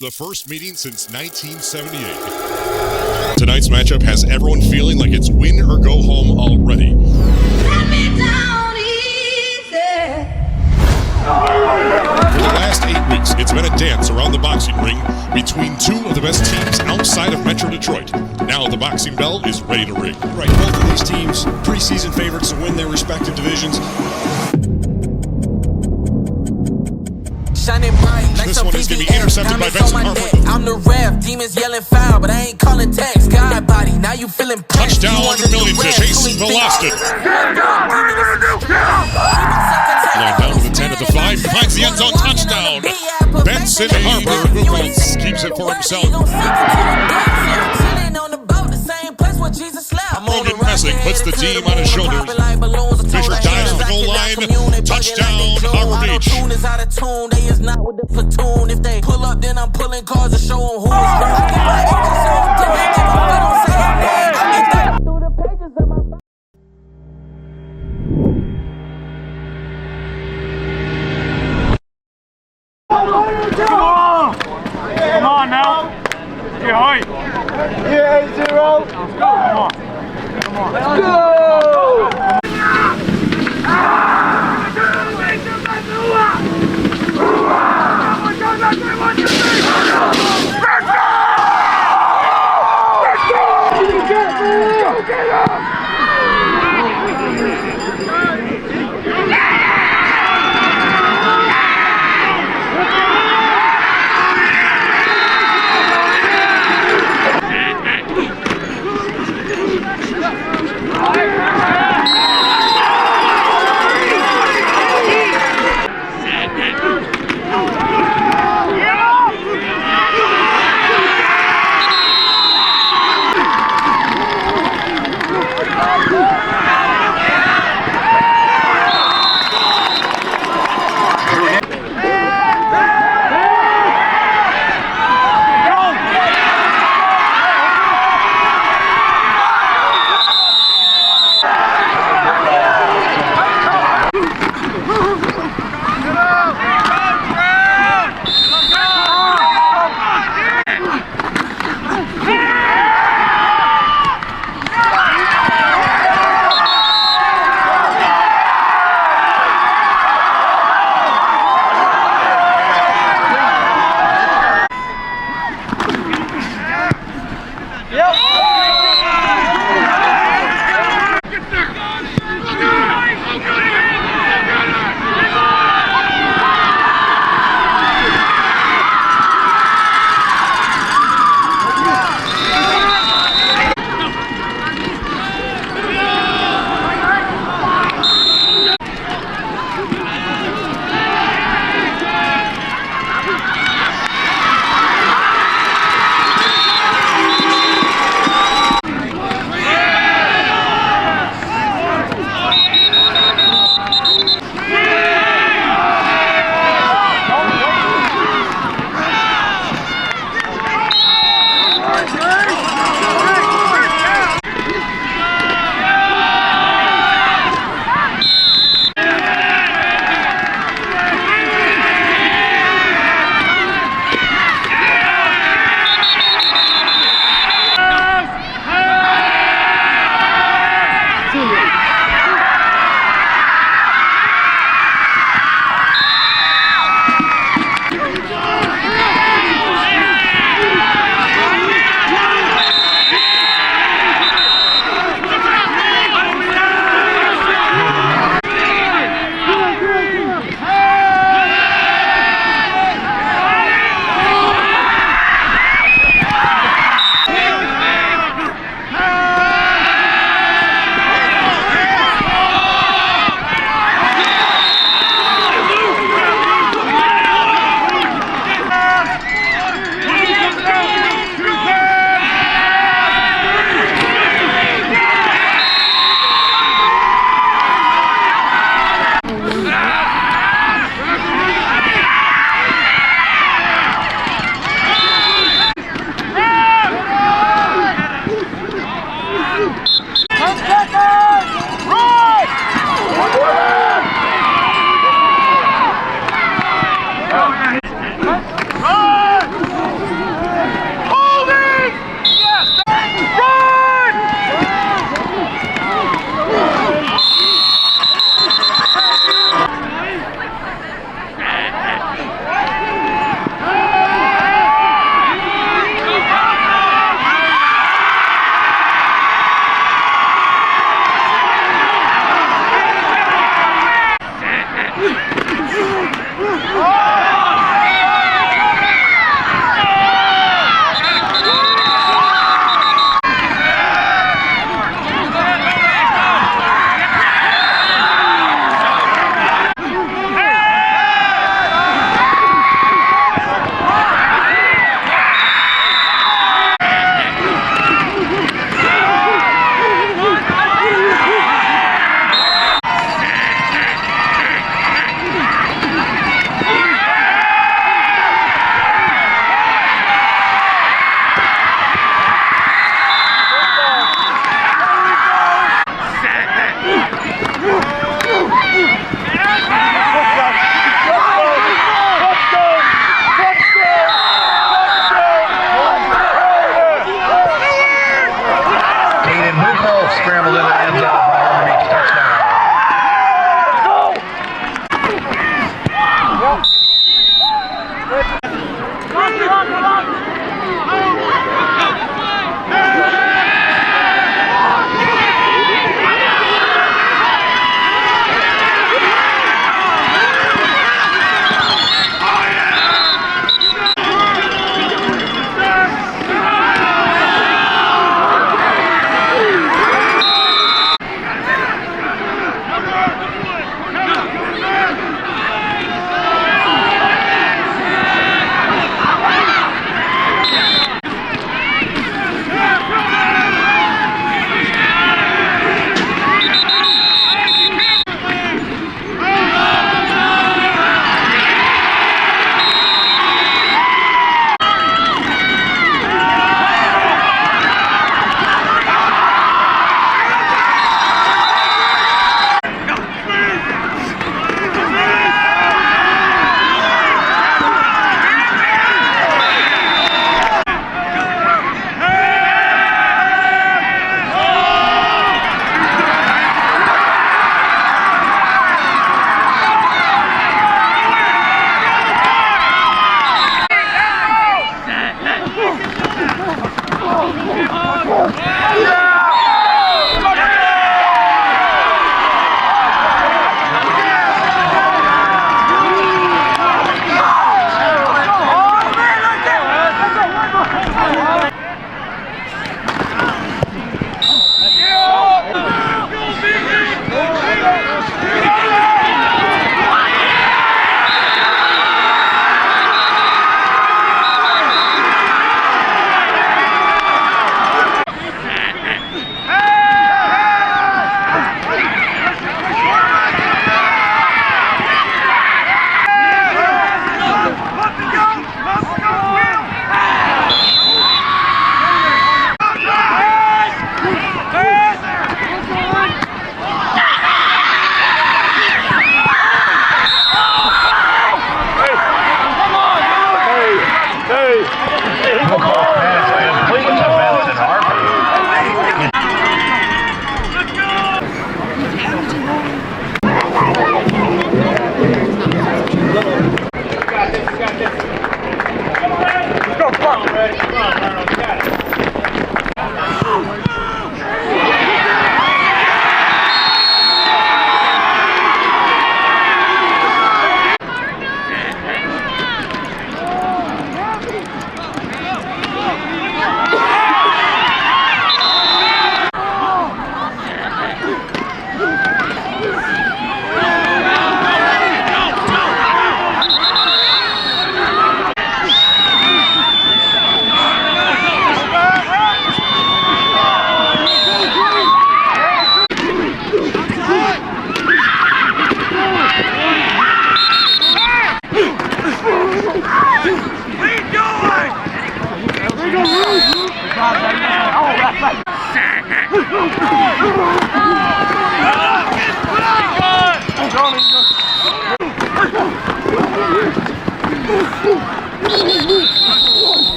The first meeting since 1978. Tonight's matchup has everyone feeling like it's win or go home already. Let me down easy. For the last 8 weeks, it's been a dance around the boxing ring between two of the best teams outside of Metro Detroit. Now the boxing bell is ready to ring. Right, both of these teams preseason favorites to win their respective divisions. Shining bright like This some one is going to be VVS. intercepted by Diamonds Benson on my Harper. neck. I'm the ref. Demons yelling foul, but I ain't calling text. Got that body. Now you feeling pressed. Touchdown You under Millington. duress. Chase Who he think- Velocity. Line down to the 10 at the 5. Finds the end zone touchdown. Benson Harbor keeps it for himself. Morgan Messick puts the team on his shoulders. Fisher dives to the goal line. Touchdown, Harbor Beach. They is not with the platoon. If they pull up, then I'm pulling cars to show them who is Come on now. Yeah, hi. Yeah, 8-0. Let's go. Come on. Come on. Let's go. No call pass complete to Millington Harbor. Let's go, come on, Red. Come on, Arnold. You got it.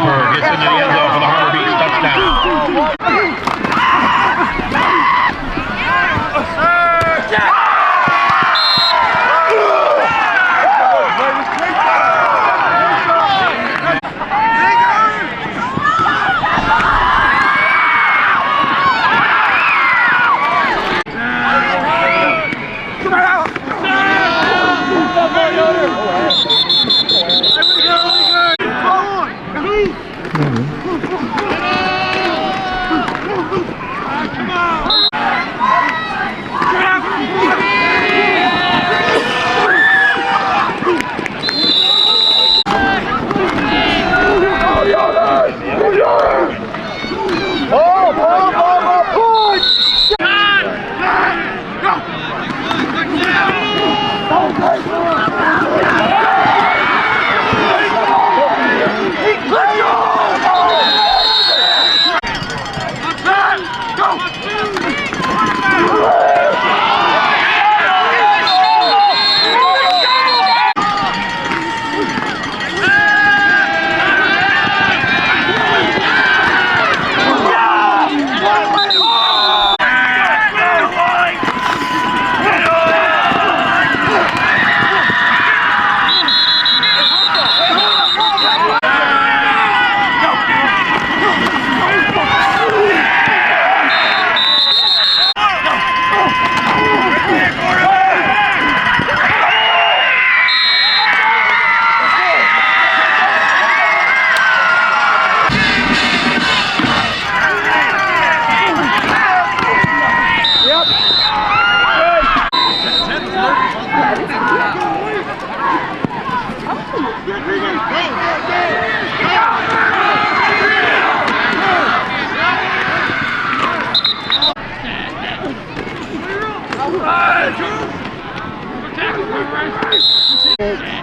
Gets into the end zone for the Harbor Beach touchdown.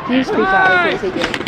Can you speak out? I can't take it.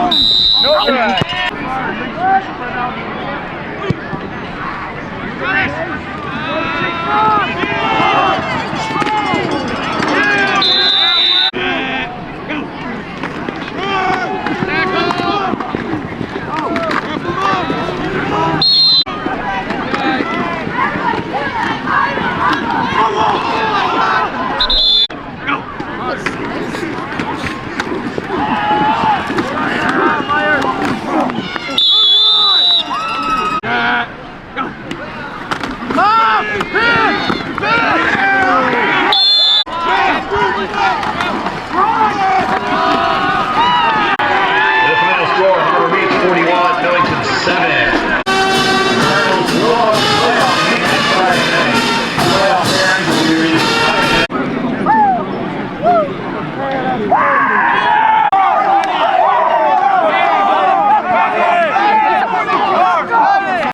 No good.